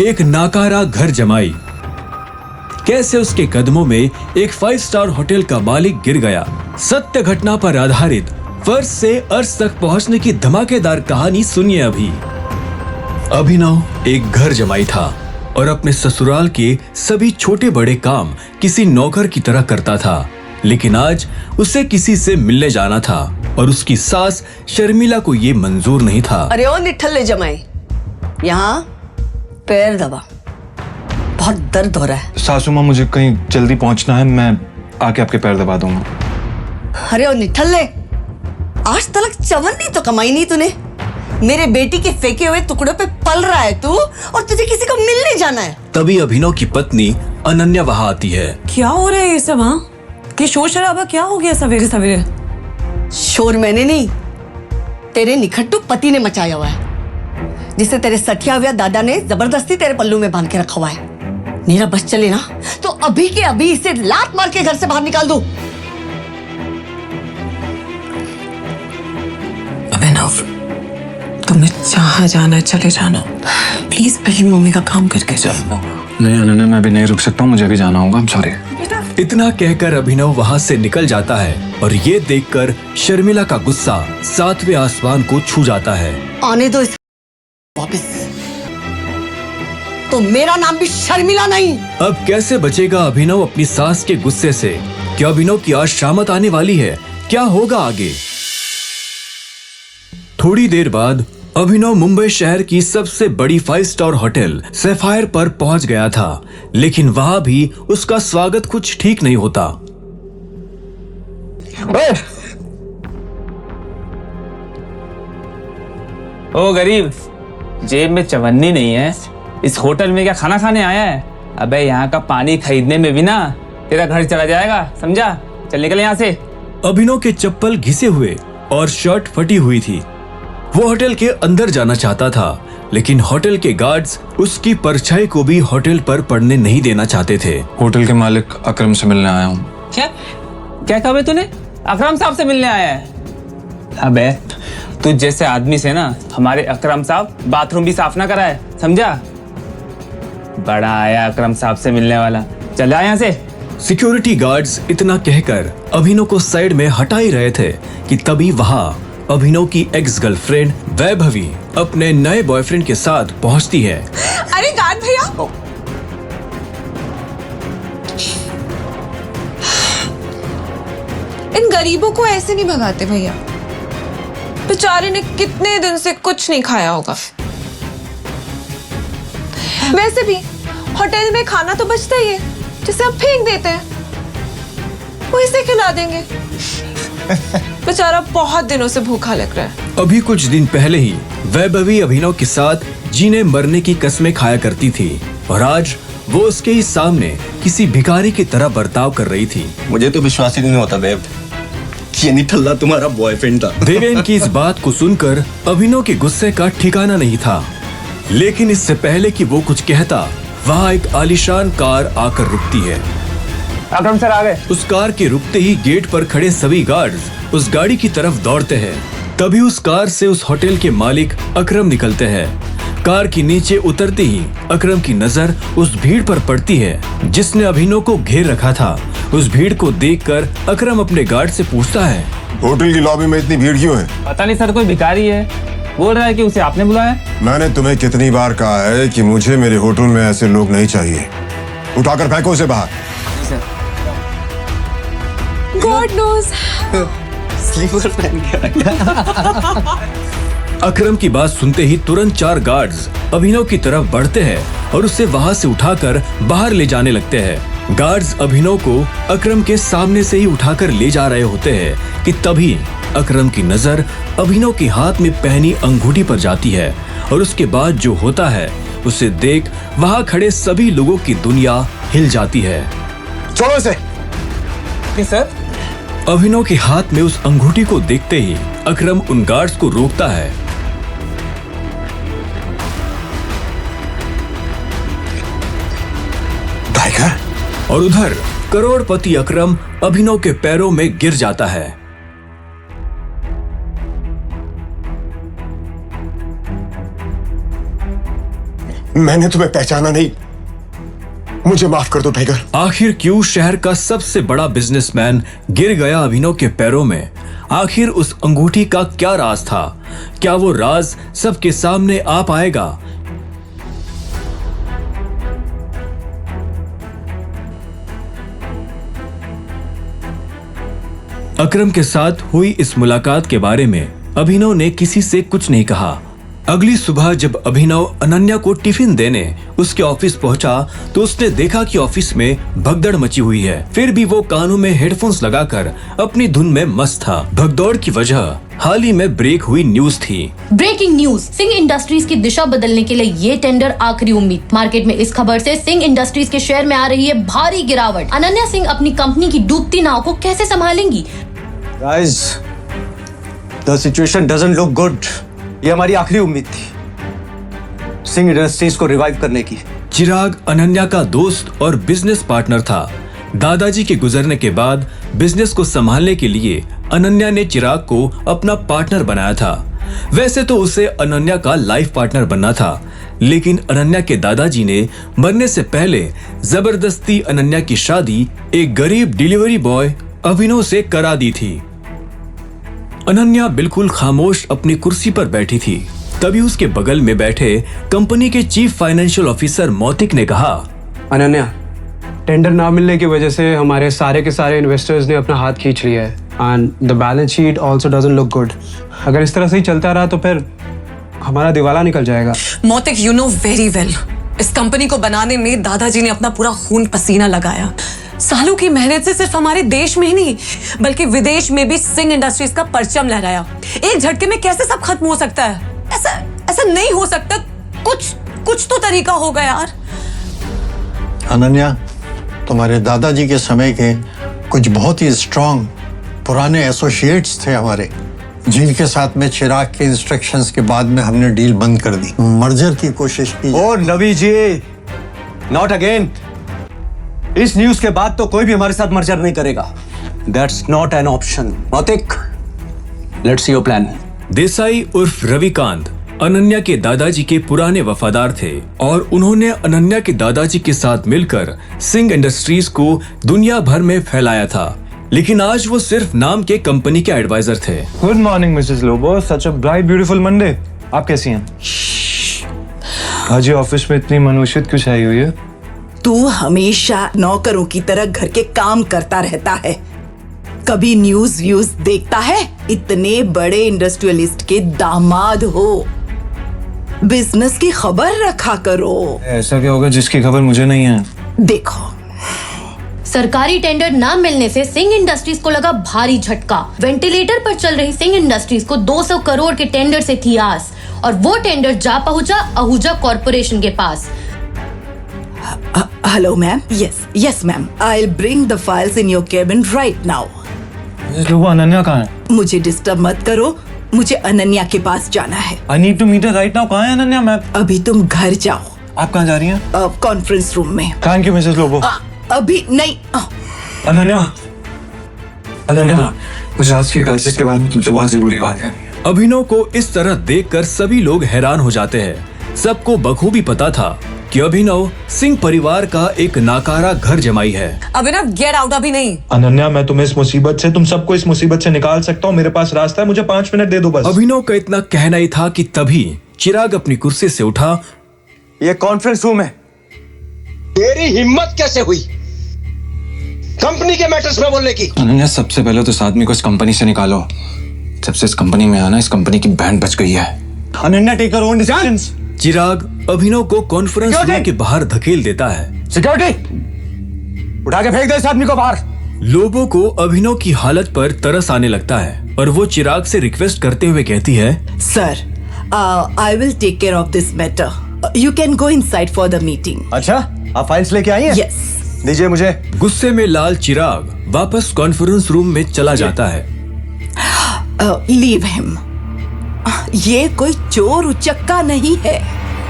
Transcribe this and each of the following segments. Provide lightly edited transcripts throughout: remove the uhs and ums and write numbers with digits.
एक नाकारा घर जमाई। कैसे उसके कदमों में एक 5 स्टार होटल का मालिक गिर गया। सत्य घटना पर आधारित फर्श से अर्श तक पहुंचने की धमाकेदार कहानी सुनिए अभी। अभिनव एक घर जमाई था और अपने ससुराल के सभी छोटे बड़े काम किसी नौकर की तरह करता था। लेकिन आज उसे किसी से मिलने जाना था और उसकी सास शर्मिला को ये मंजूर नहीं था। अरे ओ निठल्ले जमाई, यहाँ पैर दबा, बहुत दर्द हो रहा है। सासू माँ, मुझे कहीं जल्दी पहुंचना है, मैं आके आपके पैर दबा दूंगा। अरे ओ निठल्ले, आज तक चवन्नी तो कमाई नहीं तूने। मेरे बेटी के फेंके हुए टुकड़ों पे पल रहा है तू, और तुझे किसी को मिलने जाना है। तभी अभिनव की पत्नी अनन्या वहां आती है। क्या हो रहा है ये सब? हाँ, कि शोर शराबा क्या हो गया सवेरे सवेरे? शोर मैंने नहीं, तेरे निखट्टू पति ने मचाया हुआ है, जिसे तेरे सठिया हुआ दादा ने जबरदस्ती तेरे पल्लू में बांध के रखा हुआ है। मेरा बस चले ना तो अभी के अभी इसे लात मार के घर से बाहर निकाल दूं। अभिनव, तुम्हें जहाँ जाना है चले जाना, प्लीज पहले मम्मी का काम करके जाओ। नहीं अनन्या, मैं अभी नहीं रुक सकता हूँ, मुझे अभी जाना होगा। सॉरी। इतना कहकर अभिनव वहां से निकल जाता है और ये देखकर शर्मिला का गुस्सा 7वें आसमान को छू जाता है। आने दो इसे वापस, तो मेरा नाम भी शर्मिला नहीं। अब कैसे बचेगा अभिनव अपनी सास के गुस्से से? क्या अभिनव की आज शामत आने वाली है? क्या होगा आगे? थोड़ी देर बाद अभिनव मुंबई शहर की सबसे बड़ी 5 स्टार होटल सैफायर पर पहुंच गया था, लेकिन वहां भी उसका स्वागत कुछ ठीक नहीं होता। ओ गरीब, जेब में चवन्नी नहीं है, इस होटल में क्या खाना खाने आया है? अबे यहाँ का पानी खरीदने में भी ना तेरा घर चला जाएगा, समझा? चल निकल यहाँ से। अभिनव के चप्पल घिसे हुए और शर्ट फटी हुई थी। वो होटल के अंदर जाना चाहता था, लेकिन होटल के गार्ड्स उसकी परछाई को भी होटल पर पड़ने नहीं देना चाहते थे। होटल के मालिक अकरम से मिलने आया हूँ। क्या कहा बे तूने? अकरम साहब से मिलने आया है? अबे तू जैसे आदमी से ना हमारे अकरम साहब बाथरूम भी साफ ना कराए, समझा? बड़ा आया अकरम साहब से मिलने वाला, चल आ यहाँ से। सिक्योरिटी गार्ड्स इतना कहकर अभिनव को साइड में हटा ही रहे थे कि तभी वहां अभिनव की एक्स गर्लफ्रेंड वैभवी अपने नए बॉयफ्रेंड के साथ पहुंचती है। अरे गार्ड भैया, इन गरीबों को ऐसे नहीं भगाते भैया। बेचारे ने कितने दिन से कुछ नहीं खाया होगा। वैसे भी होटल में खाना तो बचता ही है, जिसे आप फेंक देते हैं, वो इसे खिला देंगे। बेचारा बहुत दिनों से भूखा लग रहा है। अभी कुछ दिन पहले ही वैभवी अभिनव के साथ जीने मरने की कस्में खाया करती थी और आज वो उसके ही सामने किसी भिखारी की तरह बर्ताव कर रही थी। मुझे तो विश्वास ही नहीं होता बेब, ये निठल्ला तुम्हारा बॉयफ्रेंड था। देवेन की इस बात को सुनकर अभिनव के गुस्से का ठिकाना नहीं था, लेकिन इससे पहले कि वो कुछ कहता, वहाँ एक आलीशान कार आकर रुकती है। अकरम सर आ गए। उस कार के रुकते ही गेट पर खड़े सभी गार्ड्स उस गाड़ी की तरफ दौड़ते हैं। तभी उस कार से उस होटल के मालिक अकरम निकलते हैं। कार के नीचे उतरते ही अकरम की नजर उस भीड़ पर पड़ती है जिसने अभिनव को घेर रखा था। उस भीड़ को देखकर अकरम अपने गार्ड से पूछता है, होटल की लॉबी में इतनी भीड़ क्यों है? पता नहीं सर, कोई भिखारी है, बोल रहा है कि उसे आपने बुलाया। मैंने तुम्हें कितनी बार कहा है कि मुझे मेरे होटल में ऐसे लोग नहीं चाहिए। उठाकर फेंको उसे बाहर। God knows. स्लीपर पहन के अकरम की बात सुनते ही तुरंत 4 गार्ड्स अभिनव की तरफ बढ़ते हैं और उसे वहां से उठाकर बाहर ले जाने लगते हैं। गार्ड्स अभिनव को अकरम के सामने से ही उठाकर ले जा रहे होते हैं कि तभी अकरम की नजर अभिनव के हाथ में पहनी अंगूठी पर जाती है और उसके बाद जो होता है उसे देख वहां खड़े सभी लोगों की दुनिया हिल जाती है। छोड़ो इसे। सर, अभिनव के हाथ में उस अंगूठी को देखते ही अकरम उन गार्ड्स को रोकता है। टाइगर। और उधर करोड़पति अकरम अभिनव के पैरों में गिर जाता है। मैंने तुम्हें पहचाना नहीं, मुझे माफ कर दो टाइगर। आखिर क्यों शहर का सबसे बड़ा बिजनेसमैन गिर गया अभिनव के पैरों में? आखिर उस अंगूठी का क्या राज था? क्या वो राज सबके सामने आ पाएगा? अकरम के साथ हुई इस मुलाकात के बारे में अभिनव ने किसी से कुछ नहीं कहा। अगली सुबह जब अभिनव अनन्या को टिफिन देने उसके ऑफिस पहुंचा तो उसने देखा कि ऑफिस में भगदड़ मची हुई है। फिर भी वो कानों में हेडफोन्स लगाकर अपनी धुन में मस्त था। भगदौड़ की वजह हाल ही में ब्रेक हुई न्यूज थी। ब्रेकिंग न्यूज, सिंह इंडस्ट्रीज की दिशा बदलने के लिए ये टेंडर आखिरी उम्मीद। मार्केट में इस खबर से सिंह इंडस्ट्रीज के शेयर में आ रही है भारी गिरावट। अनन्या सिंह अपनी कंपनी की डूबती नाव को कैसे संभालेंगी? Guys, the situation doesn't look good. ये हमारी आखिरी उम्मीद थी सिंह इंडस्ट्रीज को रिवाइव करने की। चिराग अनन्या का दोस्त और बिजनेस पार्टनर था। दादाजी के गुजरने के बाद बिजनेस को संभालने के लिए अनन्या ने चिराग को अपना पार्टनर बनाया था। वैसे तो उसे अनन्या का लाइफ पार्टनर बनना था, लेकिन अनन्या के दादाजी ने मरने से पहले जबरदस्ती अनन्या की शादी एक गरीब डिलीवरी बॉय अभिनव से करा दी थी। अनन्या बिल्कुल खामोश अपनी कुर्सी पर बैठी थी। तभी उसके बगल में बैठे कंपनी के चीफ फाइनेंशियल ऑफिसर मौतिक ने कहा, अनन्या, टेंडर ना मिलने की वजह से हमारे सारे के सारे इन्वेस्टर्स ने अपना हाथ खींच लिया है and the balance sheet also doesn't look good. अगर इस तरह से ही चलता रहा तो फिर हमारा दिवाला निकल जाएगा। मोतिक, यू नो वेरी वेल, इस कंपनी को बनाने में दादाजी ने अपना पूरा खून पसीना लगाया। सालों की मेहनत से सिर्फ हमारे देश में ही नहीं बल्कि विदेश में भी सिंह इंडस्ट्रीज का परचम लहराया। एक झटके में कैसे सब खत्म हो सकता है? ऐसा नहीं हो सकता। कुछ तो तरीका होगा यार। अनन्या, तुम्हारे दादाजी के समय के कुछ बहुत ही स्ट्रांग पुराने एसोसिएट्स थे हमारे, जिनके साथ में चिराग के इंस्ट्रक्शंस के बाद में हमने डील बंद कर दी, मर्जर की कोशिश की। ओ नवी जी, नॉट अगेन। इस न्यूज के बाद तो कोई भी हमारे साथ मर्जर नहीं करेगा। That's not an option. Mautik, let's see your plan. Desai उर्फ रविकांत अनन्या के दादाजी के पुराने वफादार थे और उन्होंने अनन्या के दादाजी के साथ मिलकर सिंह इंडस्ट्रीज को दुनिया भर में फैलाया था। लेकिन आज वो सिर्फ नाम के कंपनी के एडवाइजर थे। Good morning Mrs Lobo, such a bright beautiful Monday. आप कैसी हैं? आज ये ऑफिस में इतनी मनुष्यत क्यों छाई हुई है? तू हमेशा नौकरों की तरह घर के काम करता रहता है, कभी न्यूज व्यूज देखता है? इतने बड़े इंडस्ट्रियलिस्ट के दामाद हो, बिजनेस की खबर रखा करो। ऐसा क्या होगा जिसकी खबर मुझे नहीं है? देखो, सरकारी टेंडर ना मिलने से सिंह इंडस्ट्रीज को लगा भारी झटका। वेंटिलेटर पर चल रही सिंह इंडस्ट्रीज को 200 करोड़ के टेंडर से थी आस और वो टेंडर जा पहुंचा आहूजा कॉर्पोरेशन के पास। Hello ma'am. Yes ma'am, I will bring the files in your cabin right now. Ananya कहाँ है? मुझे डिस्टर्ब मत करो, मुझे अनन्या के पास जाना है। I need to meet her right now. कहाँ है अनन्या? मैं अभी तुम घर जाओ। आप कहाँ जा रही हैं? कॉन्फ्रेंस रूम में। Thank you Mrs Lobo. अभी नहीं। अनन्या, मुझे आज की गलती के बाद तुमसे बहुत जरूरी बात है। अभिनव को इस तरह देखकर सभी लोग हैरान हो जाते हैं। सबको बखूबी पता था कि अभिनव सिंह परिवार का एक नाकारा घर जमाई है। अभिनव, गेट आउट। अभी नहीं। अनन्या, मैं तुम्हें इस मुसीबत से, तुम सबको इस मुसीबत से निकाल सकता हूँ। मेरे पास रास्ता है, मुझे 5 मिनट दे दो बस। अभिनव का इतना कहना ही था कि तभी चिराग अपनी कुर्सी से उठा। ये कॉन्फ्रेंस रूम है। तेरी हिम्मत कैसे हुई कंपनी के मैटर्स में बोलने की? अनन्या, सबसे पहले तो इस आदमी को इस कंपनी से निकालो। जब से इस कंपनी में आना, इस कंपनी की बैंड बच गई है। Ananya, take your own decisions. Chirag Abhinav को कॉन्फ्रेंस रूम के बाहर धकेल देता है। सिक्योरिटी, उठा के फेंक दे इस आदमी को बाहर। लोगों को अभिनव की हालत पर तरस आने लगता है और वो चिराग से रिक्वेस्ट करते हुए कहती है, sir, I will take care of this matter. You can go inside for the meeting. अच्छा, आप फाइल्स लेके आई हैं? यस। दीजिए मुझे। गुस्से में लाल चिराग वापस कॉन्फ्रेंस रूम में चला जाता है। Leave him. ये कोई चोर उचक्का नहीं है,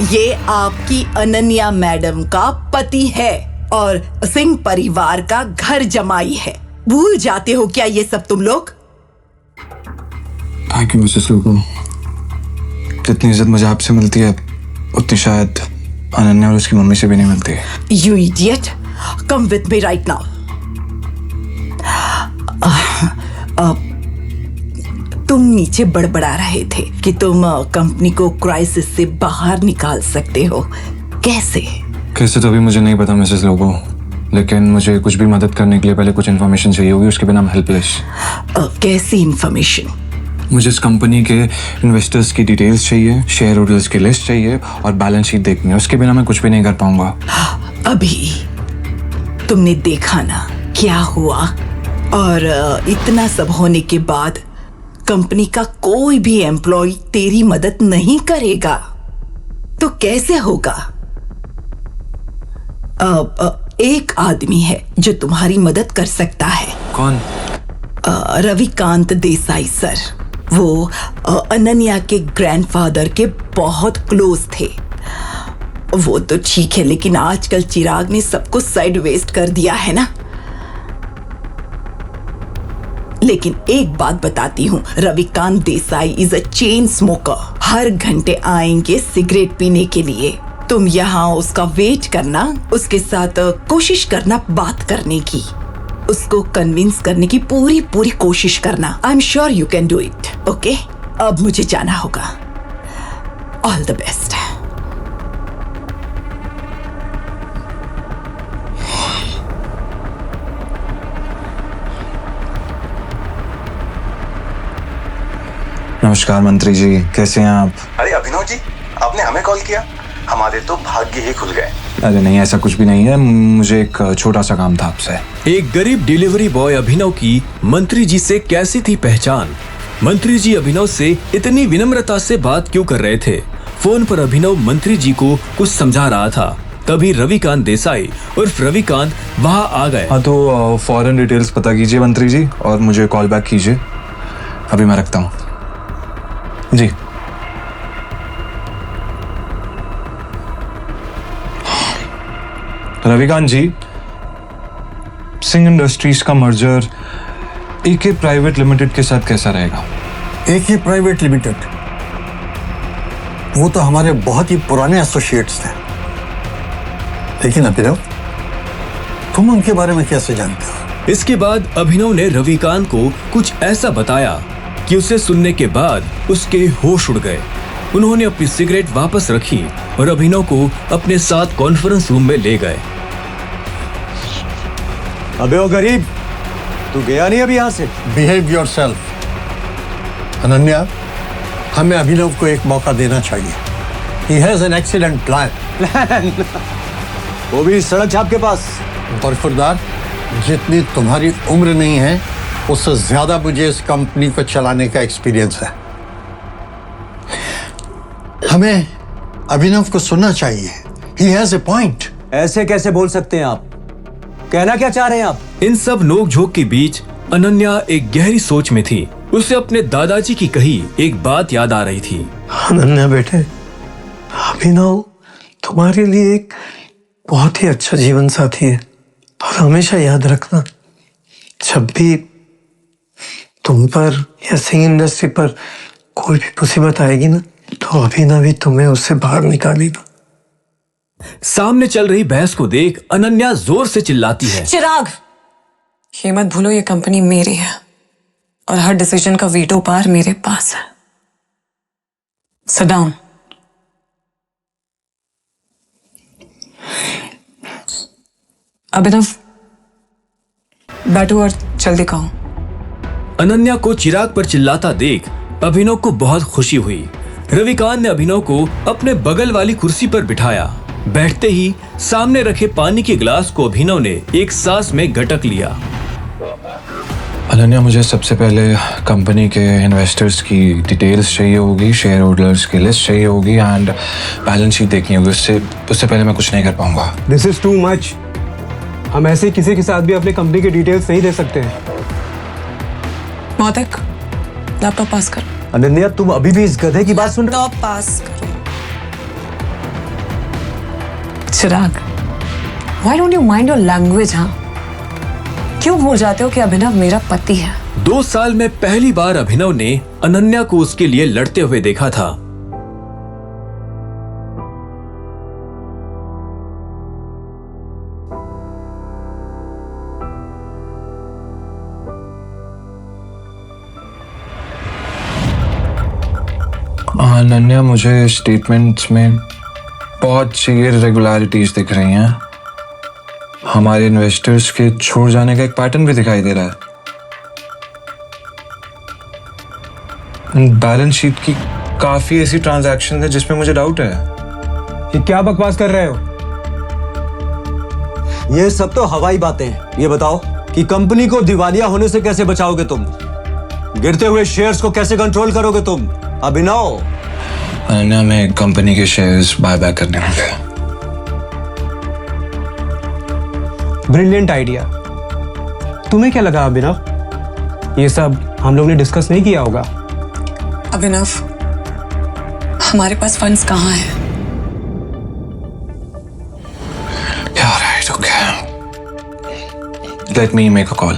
ये आपकी अनन्या मैडम का पति है और सिंह परिवार का घर जमाई है। भूल जाते हो क्या ये सब तुम लोग? Thank you Mrs Lobo. जितनी इज्जत मुझे आपसे मिलती है उतनी शायद अनन्या और उसकी मम्मी से भी नहीं मिलती। You idiot! Come with me right now. तुम नीचे बड़बड़ा रहे थे कि तुम कंपनी को क्राइसिस से बाहर निकाल सकते हो। कैसे? कैसे तो अभी मुझे नहीं पता मिसेस लोबो, लेकिन मुझे कुछ भी मदद करने के लिए पहले कुछ इन्फॉर्मेशन चाहिए होगी, उसके बिना I'm हेल्पलेस। कैसी इंफॉर्मेशन? मुझे इस कंपनी के इन्वेस्टर्स की डिटेल्स चाहिए, शेयर होल्डर्स की लिस्ट चाहिए और बैलेंस शीट देखनी है। उसके बिना मैं कुछ भी नहीं कर पाऊंगा। अभी तुमने देखा ना क्या हुआ, और इतना सब होने के बाद कंपनी का कोई भी एम्प्लॉय तेरी मदद नहीं करेगा तो कैसे होगा? एक आदमी है जो तुम्हारी मदद कर सकता है। कौन? रविकांत देसाई सर। वो अनन्या के ग्रैंडफादर के बहुत क्लोज थे। वो तो ठीक है, लेकिन आजकल चिराग ने सबको साइड वेस्ट कर दिया है ना। लेकिन एक बात बताती हूँ, Ravikant Desai is a chain smoker. हर घंटे आएंगे सिगरेट पीने के लिए। तुम यहाँ उसका वेट करना, उसके साथ कोशिश करना बात करने की, उसको कन्विंस करने की पूरी कोशिश करना। I am sure you can do it. Okay, अब मुझे जाना होगा। All the best. नमस्कार मंत्री जी, कैसे हैं आप? अरे अभिनव जी, आपने हमें कॉल किया? हमारे तो भाग्य ही खुल गए। अरे नहीं, ऐसा कुछ भी नहीं है। मुझे एक छोटा सा काम था आपसे। एक गरीब डिलीवरी बॉय अभिनव की मंत्री जी से कैसी थी पहचान? मंत्री जी अभिनव से इतनी विनम्रता से बात क्यों कर रहे थे? फोन पर अभिनव मंत्री जी को कुछ समझा रहा था, तभी रविकांत देसाई उर्फ रविकांत वहाँ आ गए। हाँ तो फॉरेन डिटेल्स पता कीजिए मंत्री जी और मुझे कॉल बैक कीजिए। अभी मैं रखता हूँ जी। रविकांत जी, सिंह इंडस्ट्रीज का मर्जर एके प्राइवेट लिमिटेड के साथ कैसा रहेगा? एके प्राइवेट लिमिटेड, वो तो हमारे बहुत ही पुराने एसोसिएट्स थे। लेकिन अभिनव, तुम उनके बारे में कैसे जानते हो? इसके बाद अभिनव ने रविकांत को कुछ ऐसा बताया कि उसे सुनने के बाद उसके होश उड़ गए। उन्होंने अपनी सिगरेट वापस रखी और अभिनव को अपने साथ कॉन्फ्रेंस रूम में ले गए। अबे ओ गरीब, तू गया नहीं अभी यहाँ से? Behave yourself. अनन्या, हमें अभिनव को एक मौका देना चाहिए। He has an excellent plan. वो भी सड़क छाप के पास। बरखुरदार, जितनी तुम्हारी उम्र नहीं है उससे ज्यादा मुझे इस कंपनी को चलाने का एक्सपीरियंस है। हमें अभिनव को सुनना चाहिए। He has a point. ऐसे कैसे बोल सकते हैं आप? कहना क्या चाह रहे हैं आप? इन सब नोक-झोंक के बीच अनन्या एक गहरी सोच में थी। उसे अपने दादाजी की कही एक बात याद आ रही थी। अनन्या बेटे, अभिनव तुम्हारे लिए एक बहुत ही अच्छा जीवन साथी है, और हमेशा याद रखना, जब भी तुम पर या सिंह इंडस्ट्री पर कोई भी मुसीबत आएगी ना, तो अभिनव ही तुम्हें उससे बाहर निकालेगा। सामने चल रही बहस को देख अनन्या जोर से चिल्लाती है। चिराग, ये मत भूलो ये कंपनी मेरी है और हर डिसीजन का वीटो पावर मेरे पास है। Sit down. अभिनव, बैठो और जल्दी कहो। अनन्या को चिराग पर चिल्लाता देख अभिनव को बहुत खुशी हुई। रविकांत ने अभिनव को अपने बगल वाली कुर्सी पर बिठाया। बैठते ही सामने रखे पानी के गिलास को अभिनव ने एक सांस में गटक लिया। अनन्या, मुझे सबसे पहले कंपनी के इन्वेस्टर्स की डिटेल्स चाहिए होगी, शेयर होल्डर्स की लिस्ट चाहिए होगी एंड बैलेंस शीट देखनी होगी। उससे पहले मैं कुछ नहीं कर पाऊंगा। This is too much. हम ऐसे किसी के साथ भी अपनी कंपनी की डिटेल्स नहीं दे सकते हैं। मौतिक, लैपटॉप पास कर। अनन्या, तुम अभी भी इस गधे की बात सुन रहे हो? लैपटॉप पास करो। चिराग, why don't you mind your language, हाँ? क्यों भूल जाते हो कि अभिनव मेरा पति है? 2 साल में पहली बार अभिनव ने अनन्या को उसके लिए लड़ते हुए देखा था। अनन्या, मुझे स्टेटमेंट्स में बहुत सी इरेगुलरिटीज दिख रही हैं। हमारे इन्वेस्टर्स के छोड़ जाने का एक पैटर्न भी दिखाई दे रहा है। बैलेंस शीट की काफी ऐसी ट्रांजैक्शन है जिसमें मुझे डाउट है। ये क्या बकवास कर रहे हो? ये सब तो हवाई बातें हैं। ये बताओ कि कंपनी को दिवालिया होने से कैसे बचाओगे तुम? गिरते हुए शेयर्स को कैसे कंट्रोल करोगे तुम? अभिनव, अनन्या, मैं कंपनी के शेयर्स बाय बैक करने होंगे। Brilliant idea. तुम्हें क्या लगा अभिनव? ये सब हम लोग ने डिस्कस नहीं किया होगा? अभिनव, हमारे पास फंड्स कहाँ हैं? Let me make a call.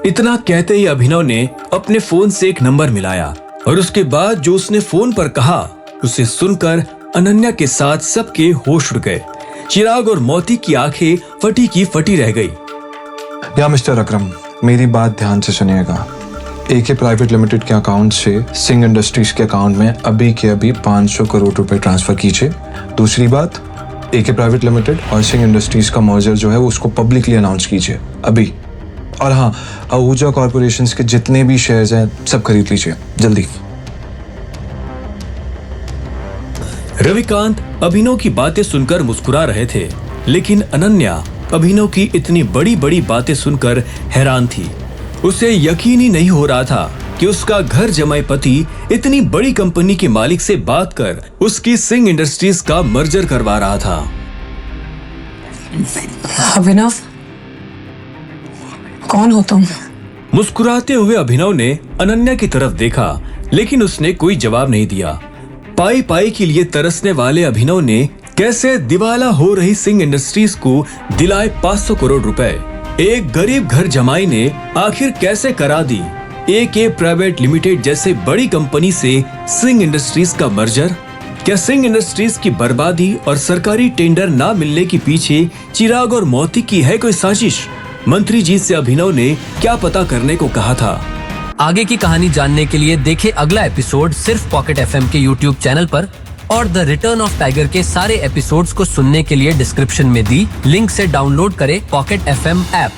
इतना कहते ही अभिनव ने अपने फोन से एक नंबर मिलाया और उसके बाद जो उसने फोन पर कहा उसे सुनकर अनन्या के साथ सबके होश उड़ गए। चिराग और मोती की आंखें फटी की फटी रह गई। या मिस्टर अकरम, मेरी बात ध्यान से सुनिएगा। एके प्राइवेट लिमिटेड के अकाउंट से सिंह इंडस्ट्रीज के अकाउंट में अभी के अभी 500 करोड़ रुपए ट्रांसफर कीजिए। दूसरी बात, एके प्राइवेट लिमिटेड और सिंह इंडस्ट्रीज का मर्जर जो है वो उसको पब्लिकली अनाउंस कीजिए अभी। और हाँ, आहूजा कॉर्पोरेशन के जितने भी शेयर्स हैं सब खरीद लीजिए जल्दी। रविकांत अभिनव की बातें सुनकर मुस्कुरा रहे थे, लेकिन अनन्या अभिनव की इतनी बड़ी बड़ी बातें सुनकर हैरान थी। उसे यकीन ही नहीं हो रहा था कि उसका घर जमाई पति इतनी बड़ी कंपनी के मालिक से बात कर उसकी सिंह इंडस्ट्रीज का मर्जर करवा रहा था। अभिनव, कौन हो तुम? मुस्कुराते हुए अभिनव ने अनन्या की तरफ देखा, लेकिन उसने कोई जवाब नहीं दिया। पाई पाई के लिए तरसने वाले अभिनव ने कैसे दिवाला हो रही सिंह इंडस्ट्रीज को दिलाए 500 करोड़ रुपए। एक गरीब घर जमाई ने आखिर कैसे करा दी एके प्राइवेट लिमिटेड जैसे बड़ी कंपनी से सिंह इंडस्ट्रीज का मर्जर? क्या सिंह इंडस्ट्रीज की बर्बादी और सरकारी टेंडर ना मिलने के पीछे चिराग और मोती की है कोई साजिश? मंत्री जी से अभिनव ने क्या पता करने को कहा था? आगे की कहानी जानने के लिए देखें अगला एपिसोड सिर्फ पॉकेट एफएम के यूट्यूब चैनल पर, और द रिटर्न ऑफ टाइगर के सारे एपिसोड्स को सुनने के लिए डिस्क्रिप्शन में दी लिंक से डाउनलोड करें पॉकेट एफएम ऐप।